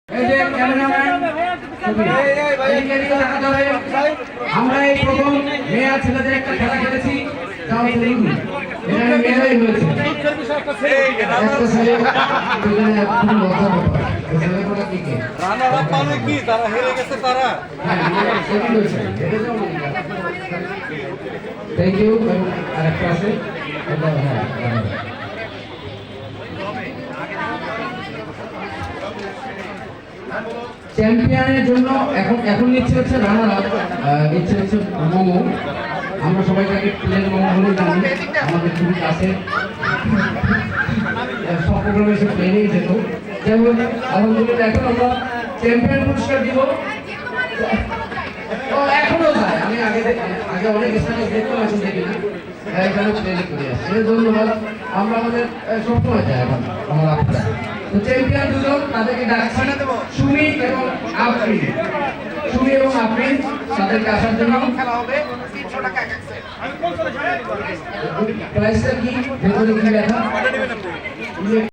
এই যে ক্যামেরাম্যান আমরা এই প্রথম মেয়ে আর ছেলেদের একটা খেলা খেলেছি, তাও দেখুন এখানে মেয়েরাই হয়েছে। Thank you. আরেকটা আছে চ্যাম্পিয়নের জন্য এখন নিচ্ছে হচ্ছে রানার আপ, নিচ্ছে হচ্ছে মোমো। আমরা সবাই তাকে প্লেন মোমো বলে জানি, আমাদের খুবই কাছে, সব প্রোগ্রামে এসে প্লেনেই যেত। যাই হোক আলহামদুলিল্লাহ এখন আমরা চ্যাম্পিয়ন পুরস্কার দিব। এখনো যায়, আমি আগে অনেক স্থানে দেখতাম, এখন দেখি না, এখানে প্লেনে করে আসছে। ধন্যবাদ। আমরা আমাদের সবসময় যাই এখন আমার আপনারা তো চ্যাম্পিয়ন দুজন, তাদেরকে ডাকছি সুমি এবং আফরিন। সুমি এবং আফরিন তাদেরকে আসার জন্য খেলা হবে 300 টাকা এক সেট। প্রাইসটা কি ভেতরে কি লেখা?